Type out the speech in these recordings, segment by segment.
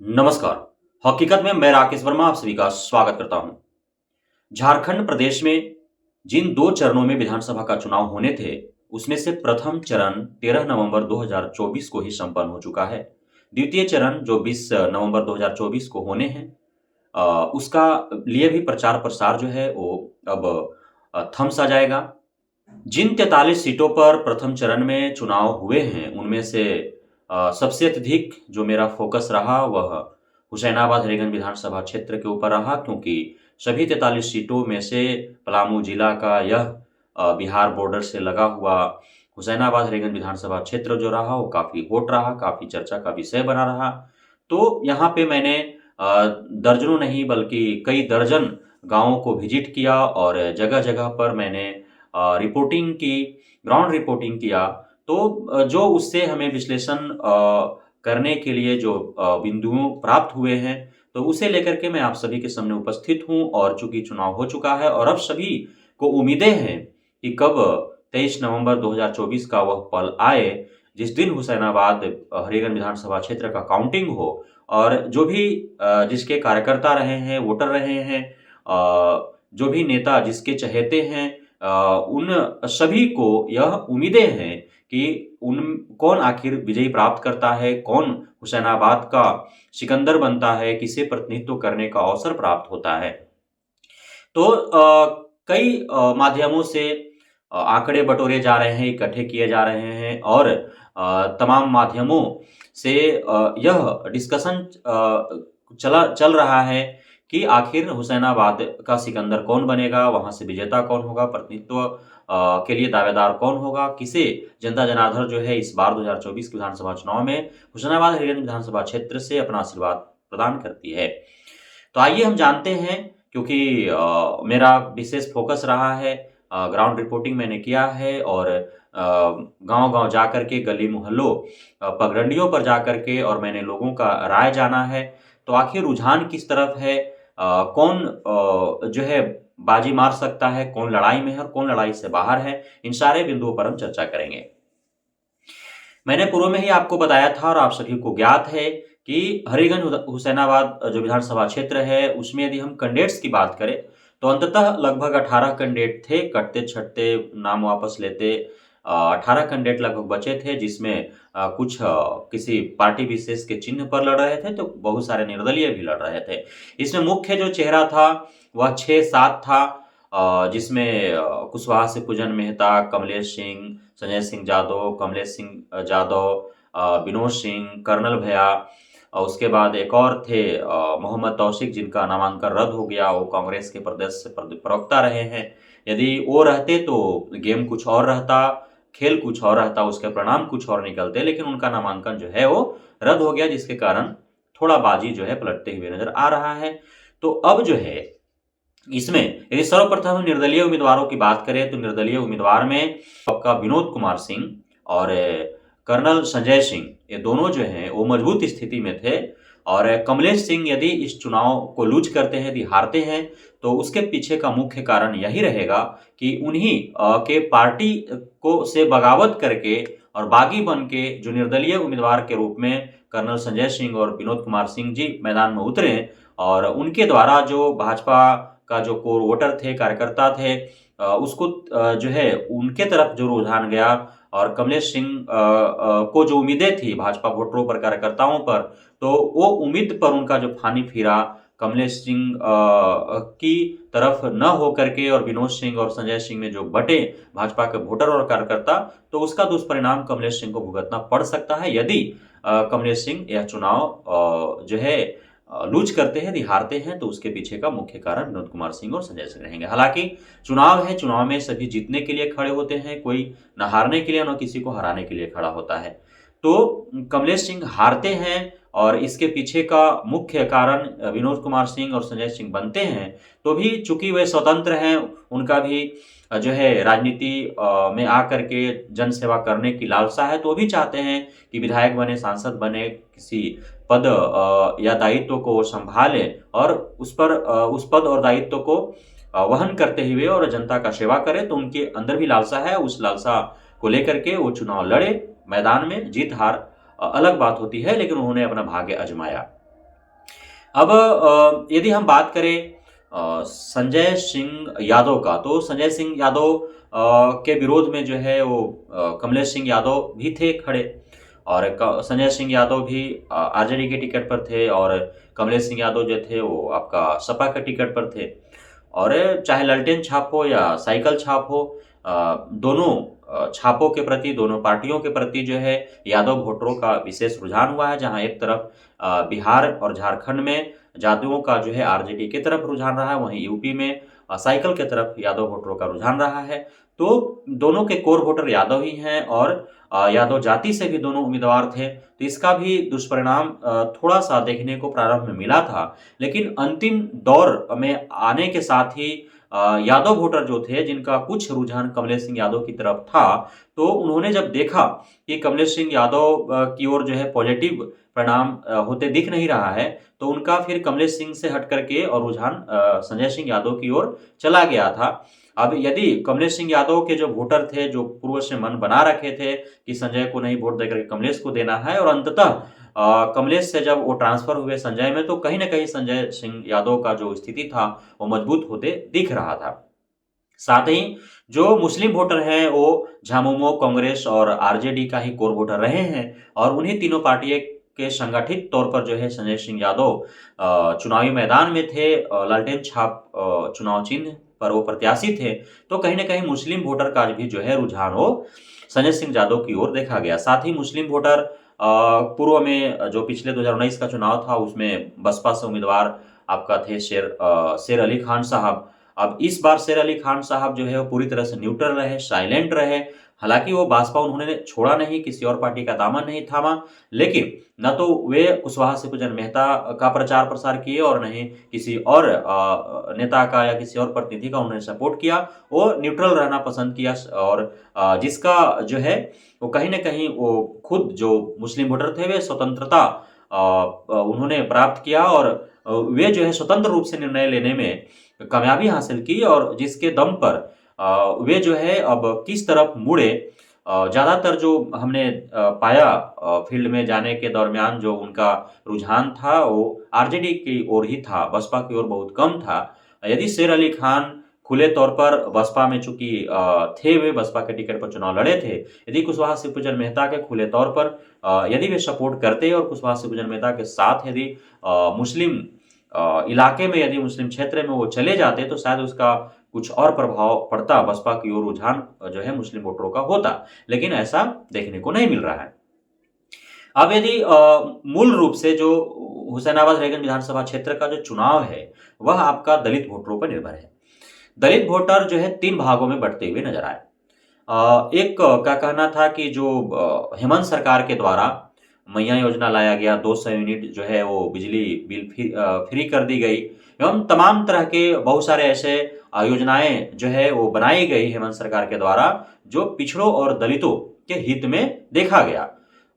नमस्कार। हकीकत में मैं राकेश वर्मा आप सभी का स्वागत करता हूं। झारखंड प्रदेश में जिन 2 चरणों में विधानसभा का चुनाव होने थे, उसमें से प्रथम चरण 13 नवंबर 2024 को ही संपन्न हो चुका है। द्वितीय चरण जो 20 नवंबर 2024 को होने हैं उसका लिए भी प्रचार-प्रसार जो है वो अब थम सा जाएगा। जिन 43 सीटों पर प्रथम चरण में चुनाव हुए हैं, उनमें से सबसे अत्यधिक जो मेरा फ़ोकस रहा वह हुसैनाबाद हरीगंज विधानसभा क्षेत्र के ऊपर रहा क्योंकि सभी 43 सीटों में से पलामू जिला का यह बिहार बॉर्डर से लगा हुआ हुसैनाबाद हरीगंज विधानसभा क्षेत्र जो रहा वो काफ़ी हॉट रहा, काफ़ी चर्चा का विषय बना रहा। तो यहाँ पे मैंने दर्जनों नहीं बल्कि कई दर्जन गाँवों को विज़िट किया और जगह-जगह पर मैंने रिपोर्टिंग की, ग्राउंड रिपोर्टिंग किया। तो जो उससे हमें विश्लेषण करने के लिए जो बिंदुओं प्राप्त हुए हैं, तो उसे लेकर के मैं आप सभी के सामने उपस्थित हूँ और चूँकि चुनाव हो चुका है और अब सभी को उम्मीदें हैं कि कब 23 नवंबर 2024 का वह पल आए, जिस दिन हुसैनाबाद हरीगंज विधानसभा क्षेत्र का काउंटिंग हो और जो भी जिसके कार्यकर्ता रहे हैं, वोटर रहे हैं जो भी नेता जिसके चहेते हैं उन सभी को यह उम्मीदें हैं कि उन कौन आखिर विजयी प्राप्त करता है, कौन हुसैनाबाद का सिकंदर बनता है, किसे प्रतिनिधित्व करने का अवसर प्राप्त होता है। तो कई माध्यमों से आंकड़े बटोरे जा रहे हैं, इकट्ठे किए जा रहे हैं और तमाम माध्यमों से यह डिस्कशन चल रहा है कि आखिर हुसैनाबाद का सिकंदर कौन बनेगा, वहाँ से विजेता कौन होगा, प्रतिनिधित्व के लिए दावेदार कौन होगा, किसे जनता जनार्दन जो है इस बार 2024 के विधानसभा चुनाव में हुसैनाबाद हरीगंज विधानसभा क्षेत्र से अपना आशीर्वाद प्रदान करती है। तो आइए हम जानते हैं क्योंकि मेरा विशेष फ़ोकस रहा है ग्राउंड रिपोर्टिंग मैंने किया है और गाँव-गाँव जाकर के गली मोहल्लों पगडंडियों पर जाकर के और मैंने लोगों का राय जाना है। तो आखिर रुझान किस तरफ है कौन जो है बाजी मार सकता है, कौन लड़ाई में है और कौन लड़ाई से बाहर है, इन सारे बिंदुओं पर हम चर्चा करेंगे। मैंने पूर्व में ही आपको बताया था और आप सभी को ज्ञात है कि हरीगंज हुसैनाबाद जो विधानसभा क्षेत्र है, उसमें यदि हम कैंडिडेट्स की बात करें, तो अंततः लगभग 18 कैंडिडेट थे, कटते-छँटते नाम वापस लेते 18 कैंडिडेट लगभग बचे थे, जिसमें कुछ किसी पार्टी विशेष के चिन्ह पर लड़ रहे थे, तो बहुत सारे निर्दलीय भी लड़ रहे थे। इसमें मुख्य जो चेहरा था, वह 6-7 था जिसमें कुशवाहा से पूजन मेहता, कमलेश सिंह, संजय सिंह जादव, कमलेश सिंह जादव विनोद सिंह, कर्नल भैया और उसके बाद एक और थे मोहम्मद तौसीक जिनका नामांकन रद्द हो गया, वो कांग्रेस के प्रदेश प्रवक्ता रहे हैं। यदि वो रहते तो गेम कुछ और रहता, खेल कुछ और रहता, उसके परिणाम कुछ और निकलते, लेकिन उनका नामांकन जो है वो रद्द हो गया जिसके कारण थोड़ा बाजी जो है पलटते हुए नज़र आ रहा है। तो अब जो है इसमें यदि सर्वप्रथम हम निर्दलीय उम्मीदवारों की बात करें तो निर्दलीय उम्मीदवार में आपका विनोद कुमार सिंह और कर्नल संजय सिंह ये दोनों जो हैं वो मजबूत स्थिति में थे और कमलेश सिंह यदि इस चुनाव को लूज करते हैं यदि हारते हैं तो उसके पीछे का मुख्य कारण यही रहेगा कि उन्हीं के पार्टी को से बगावत करके और बागी बन के जो निर्दलीय उम्मीदवार के रूप में कर्नल संजय सिंह और विनोद कुमार सिंह जी मैदान में उतरे और उनके द्वारा जो भाजपा का जो कोर वोटर थे, कार्यकर्ता थे उसको जो है उनके तरफ जो रुझान गया और कमलेश सिंह को जो उम्मीदें थी भाजपा वोटरों पर, कार्यकर्ताओं पर, तो वो उम्मीद पर उनका जो पानी फिरा कमलेश सिंह की तरफ न हो करके और विनोद सिंह और संजय सिंह में जो बटे भाजपा के वोटर और कार्यकर्ता, तो उसका दुष्परिणाम कमलेश सिंह को भुगतना पड़ सकता है यदि कमलेश सिंह यह चुनाव जो है लूज करते हैं, यदि हारते हैं तो उसके पीछे का मुख्य कारण विनोद कुमार सिंह और संजय सिंह रहेंगे। हालांकि चुनाव है, चुनाव में सभी जीतने के लिए खड़े होते हैं, कोई न हारने के लिए न किसी को हराने के लिए खड़ा होता है। तो कमलेश सिंह हारते हैं और इसके पीछे का मुख्य कारण विनोद कुमार सिंह और संजय सिंह बनते हैं, तो भी चूंकि वे स्वतंत्र हैं, उनका भी जो है राजनीति में आकर के जन सेवा करने की लालसा है, तो वो भी चाहते हैं कि विधायक बने, सांसद बने, किसी पद या दायित्व को वो संभाले और उस पद और दायित्व को वहन करते हुए और जनता का सेवा करे, तो उनके अंदर भी लालसा है। उस लालसा को लेकर के वो चुनाव लड़े, मैदान में जीत हार अलग बात होती है, लेकिन उन्होंने अपना भाग्य आजमाया। अब यदि हम बात करें संजय सिंह यादव का, तो संजय सिंह यादव के विरोध में जो है वो कमलेश सिंह यादव भी थे खड़े, और संजय सिंह यादव भी आरजेडी के टिकट पर थे, और कमलेश सिंह यादव जो थे वो आपका सपा के टिकट पर थे। और चाहे ललटेन छाप हो या साइकिल छाप हो, दोनों छापों के प्रति, दोनों पार्टियों के प्रति जो है यादव वोटरों का विशेष रुझान हुआ है। जहां एक तरफ बिहार और झारखंड में जदयूओं का जो है आरजेडी की तरफ रुझान रहा है, वहीं यूपी में साइकिल की तरफ यादव वोटरों का रुझान रहा है। तो दोनों के कोर वोटर यादव ही हैं, और यादव जाति से भी दोनों उम्मीदवार थे, तो इसका भी दुष्परिणाम थोड़ा सा देखने को प्रारंभ में मिला था। लेकिन अंतिम दौर में आने के साथ ही यादव वोटर जो थे, जिनका कुछ रुझान कमलेश सिंह यादव की तरफ था, तो उन्होंने जब देखा कि कमलेश सिंह यादव की ओर जो है पॉजिटिव परिणाम होते दिख नहीं रहा है, तो उनका फिर कमलेश सिंह से हट करके और रुझान संजय सिंह यादव की ओर चला गया था। अब यदि कमलेश सिंह यादव के जो वोटर थे, जो पूर्व से मन बना रखे थे कि संजय को नहीं वोट देकर कमलेश को देना है, और अंततः कमलेश से जब वो ट्रांसफर हुए संजय में, तो कहीं ना कहीं संजय सिंह यादव का जो स्थिति था वो मजबूत होते दिख रहा था। साथ ही जो मुस्लिम वोटर हैं वो झामुमो, कांग्रेस और आरजेडी का ही कोर वोटर रहे हैं, और उन्हीं तीनों पार्टियों के संगठित तौर पर जो है संजय सिंह यादव चुनावी मैदान में थे। लालटेन छाप चुनाव चिन्ह पर वो प्रत्याशी थे, तो कहीं ना कहीं मुस्लिम वोटर का भी जो है रुझान हो संजय सिंह यादव की ओर देखा गया। साथ ही मुस्लिम वोटर पूर्व में जो पिछले 2019 का चुनाव था, उसमें बसपा से उम्मीदवार आपका थे शेर अली खान साहब। अब इस बार शेर अली खान साहब जो है वो पूरी तरह से न्यूट्रल रहे, साइलेंट रहे। हालांकि वो बसपा उन्होंने छोड़ा नहीं, किसी और पार्टी का दामन नहीं थामा, लेकिन न तो वे कुशवाहा शिवपूजन मेहता का प्रचार प्रसार किए, और न ही किसी और नेता का या किसी और प्रतिनिधि का उन्होंने सपोर्ट किया। वो न्यूट्रल रहना पसंद किया, और जिसका जो है वो कहीं ना कहीं वो खुद जो मुस्लिम वोटर थे वे स्वतंत्रता उन्होंने प्राप्त किया, और वे जो है स्वतंत्र रूप से निर्णय लेने में कामयाबी हासिल की, और जिसके दम पर वे जो है अब किस तरफ मुड़े। ज़्यादातर जो हमने पाया फील्ड में जाने के दरमियान, जो उनका रुझान था वो आरजेडी की ओर ही था, बसपा की ओर बहुत कम था। यदि शेर अली खान खुले तौर पर बसपा में, चूंकि थे वे बसपा के टिकट पर चुनाव लड़े थे, यदि कुशवाहा शिवपूजन मेहता के खुले तौर पर यदि वे सपोर्ट करते और कुशवाहा शिवपूजन मेहता के साथ यदि मुस्लिम इलाके में, यदि मुस्लिम क्षेत्र में वो चले जाते, तो शायद उसका कुछ और प्रभाव पड़ता, बसपा की ओर रुझान जो है मुस्लिम वोटरों का होता। लेकिन ऐसा देखने को नहीं मिल रहा है। अब यदि मूल रूप से जो हुसैनाबाद रेगन विधानसभा क्षेत्र का जो चुनाव है, वह आपका दलित वोटरों पर निर्भर है। दलित वोटर जो है 3 भागों में बंटते हुए नजर आए। एक का कहना था कि जो हेमंत सरकार के द्वारा मैया योजना लाया गया, 200 यूनिट जो है वो बिजली बिल फ्री कर दी गई, एवं तमाम तरह के बहुत सारे ऐसे योजनाएं जो है वो बनाई गई हेमंत सरकार के द्वारा, जो पिछड़ों और दलितों के हित में देखा गया,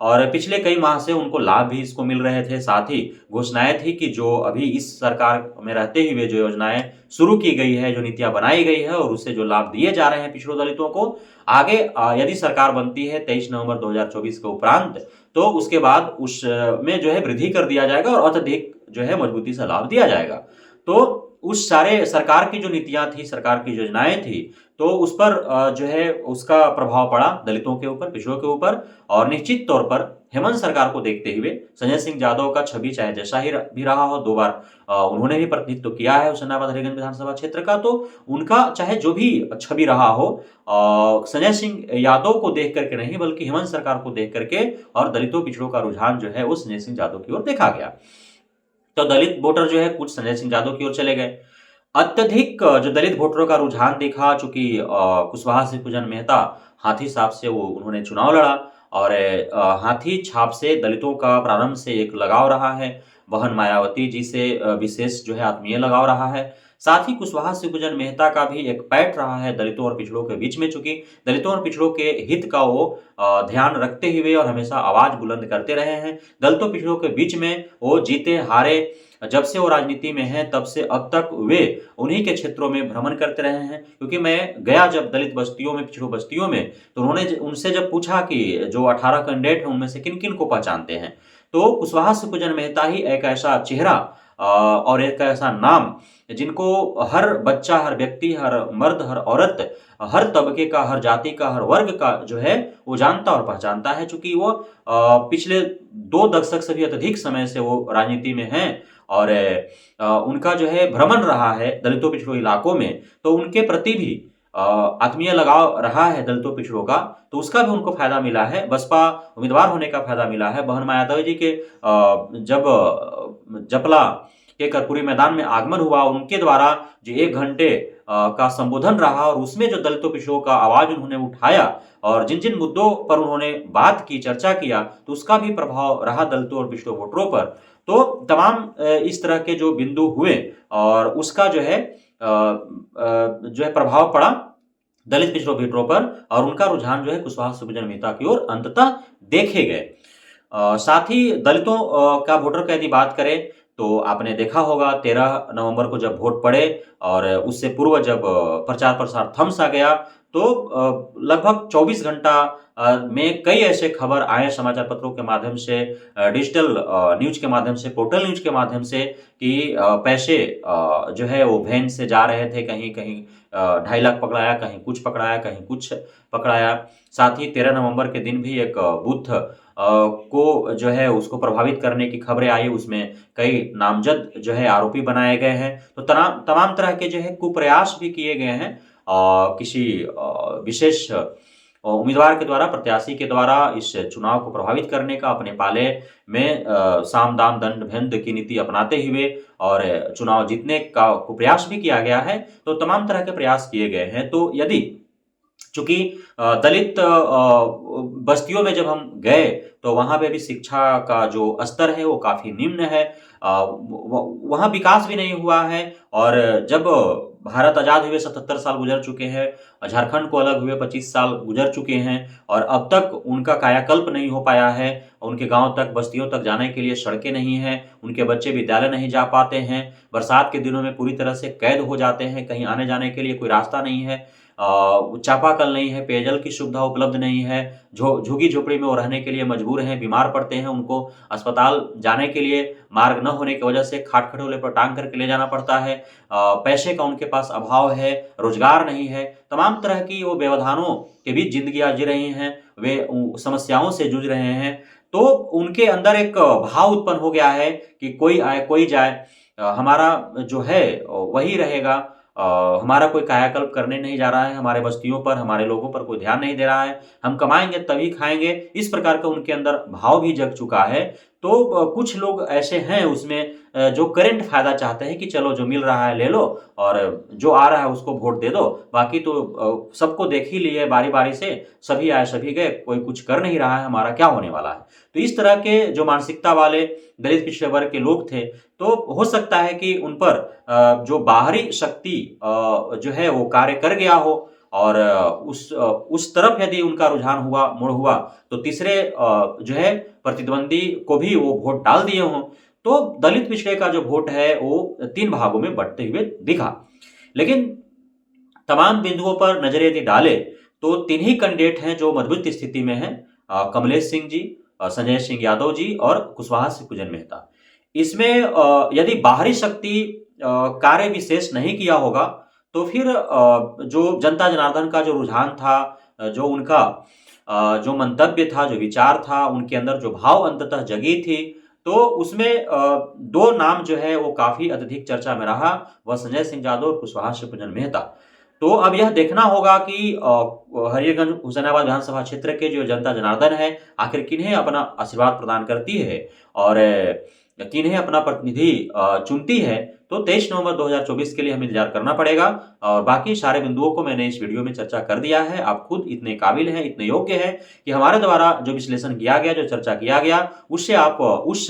और पिछले कई माह से उनको लाभ भी इसको मिल रहे थे। साथ ही घोषणाएं थी कि जो अभी इस सरकार में रहते हुए जो योजनाएं शुरू की गई है, जो नीतियां बनाई गई है, और उससे जो लाभ दिए जा रहे हैं पिछड़ों दलितों को, आगे यदि सरकार बनती है 23 नवंबर 2024 के उपरांत, तो उसके बाद उसमें जो है वृद्धि कर दिया जाएगा, और अत्यधिक जो है मजबूती से लाभ दिया जाएगा। तो उस सारे सरकार की जो नीतियां थी, सरकार की योजनाएं थी, तो उस पर जो है उसका प्रभाव पड़ा दलितों के ऊपर, पिछड़ों के ऊपर। और निश्चित तौर पर हेमंत सरकार को देखते हुए संजय सिंह यादव का छवि चाहे जैसा ही भी रहा हो, 2 बार उन्होंने भी प्रतिनिधित्व किया है हुसैनाबाद रेगन विधानसभा क्षेत्र का, तो उनका चाहे जो भी छवि रहा हो, संजय सिंह यादव को देख करके नहीं, बल्कि हेमंत सरकार को देख करके और दलितों पिछड़ों का रुझान जो है वो संजय सिंह यादव की ओर देखा गया। तो दलित वोटर जो है कुछ संजय सिंह यादव की ओर चले गए। अत्यधिक जो दलित वोटरों का रुझान देखा, चूंकि कुशवाहा शिवपूजन मेहता हाथी साहब से वो उन्होंने चुनाव लड़ा, और हाथी छाप से दलितों का प्रारंभ से एक लगाव रहा है। बहन मायावती जी से विशेष जो है आत्मीय लगाव रहा है। साथ ही कुशवाहा शिवपूजन मेहता का भी एक पैठ रहा है दलितों और पिछड़ों के बीच में, चूंकि दलितों और पिछड़ों के हित का वो ध्यान रखते हुए और हमेशा आवाज बुलंद करते रहे हैं। दलितों पिछड़ों के बीच में वो जीते हारे, जब से वो राजनीति में है तब से अब तक वे उन्हीं के क्षेत्रों में भ्रमण करते रहे हैं। क्योंकि मैं गया जब दलित बस्तियों में, पिछड़ों बस्तियों में, तो उन्होंने उनसे जब पूछा कि जो 18 कैंडिडेट हैं उनमें से किन किन को पहचानते हैं, तो कुशवाहा सुखविंदर मेहता ही एक ऐसा चेहरा और एक ऐसा नाम जिनको हर बच्चा, हर व्यक्ति, हर मर्द, हर औरत, हर तबके का, हर जाति का, हर वर्ग का जो है वो जानता और पहचानता है। चूँकि वो पिछले 2 दशक से भी अत्यधिक समय से वो राजनीति में हैं और उनका जो है भ्रमण रहा है दलितों पिछड़ों इलाकों में, तो उनके प्रति भी आत्मीय लगाव रहा है दलितों पिछड़ों का, तो उसका भी उनको फ़ायदा मिला है। बसपा उम्मीदवार होने का फ़ायदा मिला है। बहन मायावती जी के जब जपला के कर्पूरी मैदान में आगमन हुआ, उनके द्वारा जो 1 घंटे का संबोधन रहा और उसमें जो दलितों पिछड़ों का आवाज़ उन्होंने उठाया और जिन-जिन मुद्दों पर उन्होंने बात की, चर्चा किया, तो उसका भी प्रभाव रहा दलितों और पिछड़ों वोटरों पर। तो तमाम इस तरह के जो बिंदु हुए और उसका जो है प्रभाव पड़ा दलित पिछड़ों वोटरों पर और उनका रुझान जो है कुशवाहा सुखविंदर मेहता की ओर अंततः देखे गए। साथ ही दलितों का वोटर का यदि बात करें तो आपने देखा होगा 13 नवंबर को जब वोट पड़े और उससे पूर्व जब प्रचार प्रसार थम सा गया तो लगभग 24 घंटा में कई ऐसे खबर आए समाचार पत्रों के माध्यम से, डिजिटल न्यूज के माध्यम से, पोर्टल न्यूज के माध्यम से कि पैसे जो है वो वैन से जा रहे थे, कहीं कहीं 2.5 लाख पकड़ाया, कहीं कुछ पकड़ाया, कहीं कुछ पकड़ाया। साथ ही 13 नवंबर के दिन भी एक बूथ को जो है उसको प्रभावित करने की खबरें आई, उसमें कई नामजद जो है आरोपी बनाए गए हैं। तो तमाम तरह के जो है कुप्रयास भी किए गए हैं किसी विशेष उम्मीदवार के द्वारा, प्रत्याशी के द्वारा इस चुनाव को प्रभावित करने का, अपने पाले में साम दाम दंड भेद की नीति अपनाते हुए और चुनाव जीतने का प्रयास भी किया गया है। तो तमाम तरह के प्रयास किए गए हैं। तो यदि चूँकि दलित बस्तियों में जब हम गए तो वहाँ पे भी शिक्षा का जो स्तर है वो काफ़ी निम्न है। वहाँ विकास भी नहीं हुआ है और जब भारत आज़ाद हुए 77 साल गुजर चुके हैं, झारखंड को अलग हुए 25 साल गुजर चुके हैं और अब तक उनका कायाकल्प नहीं हो पाया है। उनके गाँव तक, बस्तियों तक जाने के लिए सड़कें नहीं हैं, उनके बच्चे विद्यालय नहीं जा पाते हैं, बरसात के दिनों में पूरी तरह से कैद हो जाते हैं, कहीं आने-जाने के लिए कोई रास्ता नहीं है, चापाकल नहीं है, पेयजल की सुविधा उपलब्ध नहीं है, झुग्गी-झोपड़ी में वो रहने के लिए मजबूर हैं, बीमार पड़ते हैं, उनको अस्पताल जाने के लिए मार्ग न होने की वजह से खाट-खटोले पर टाँग करके ले जाना पड़ता है। पैसे का उनके पास अभाव है, रोजगार नहीं है, तमाम तरह की वो व्यवधानों के बीच ज़िंदगियाँ जी रही हैं, वे समस्याओं से जूझ रहे हैं। तो उनके अंदर एक भाव उत्पन्न हो गया है कि कोई आए, कोई जाए, हमारा जो है वही रहेगा। हमारा कोई कायाकल्प करने नहीं जा रहा है, हमारे बस्तियों पर, हमारे लोगों पर कोई ध्यान नहीं दे रहा है, हम कमाएँगे तभी खाएँगे, इस प्रकार का उनके अंदर भाव भी जग चुका है। तो कुछ लोग ऐसे हैं उसमें जो करंट फ़ायदा चाहते हैं कि चलो जो मिल रहा है ले लो और जो आ रहा है उसको वोट दे दो, बाकी तो सबको देख ही लिए बारी-बारी से, सभी आए सभी गए, कोई कुछ कर नहीं रहा है, हमारा क्या होने वाला है। तो इस तरह के जो मानसिकता वाले दलित पिछड़े वर्ग के लोग थे, तो हो सकता है कि उन पर जो बाहरी शक्ति जो है वो कार्य कर गया हो और उस तरफ यदि उनका रुझान हुआ, मुड़ हुआ, तो तीसरे जो है प्रतिद्वंदी को भी वो वोट डाल दिए हों, तो दलित पिछड़े का जो वोट है वो 3 भागों में बँटते हुए दिखा। लेकिन तमाम बिंदुओं पर नज़र यदि डालें, तो 3 ही कैंडिडेट हैं जो मजबूत स्थिति में हैं, कमलेश सिंह जी, संजय सिंह यादव जी और कुशवाहा सुखविंदर मेहता। इसमें यदि बाहरी शक्ति कार्य विशेष नहीं किया होगा, तो फिर जो जनता जनार्दन का जो रुझान था, जो उनका जो मंतव्य था, जो विचार था, उनके अंदर जो भाव अंततः जगी थी, तो उसमें 2 नाम जो है वो काफ़ी अत्यधिक चर्चा में रहा, वह संजय सिंह यादव और कुशवाहा सुखविंदर मेहता। तो अब यह देखना होगा कि हरिहरगंज हुसैनाबाद विधानसभा क्षेत्र के जो जनता जनार्दन है, आखिर किन्हें अपना आशीर्वाद प्रदान करती है और किन्हें अपना प्रतिनिधि चुनती है। तो 23 नवंबर 2024 के लिए हमें इंतजार करना पड़ेगा और बाकी सारे बिंदुओं को मैंने इस वीडियो में चर्चा कर दिया है। आप खुद इतने काबिल हैं, इतने योग्य हैं कि हमारे द्वारा जो विश्लेषण किया गया, जो चर्चा किया गया, उससे आप उस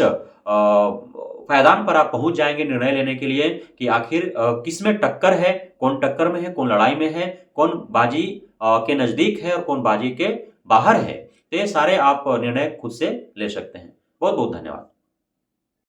पायदान पर आप पहुंच जाएंगे निर्णय लेने के लिए कि आखिर किसमें टक्कर है, कौन टक्कर में है, कौन लड़ाई में है, कौन बाजी के नज़दीक है और कौन बाजी के बाहर है। तो ये सारे आप निर्णय खुद से ले सकते हैं। बहुत बहुत धन्यवाद।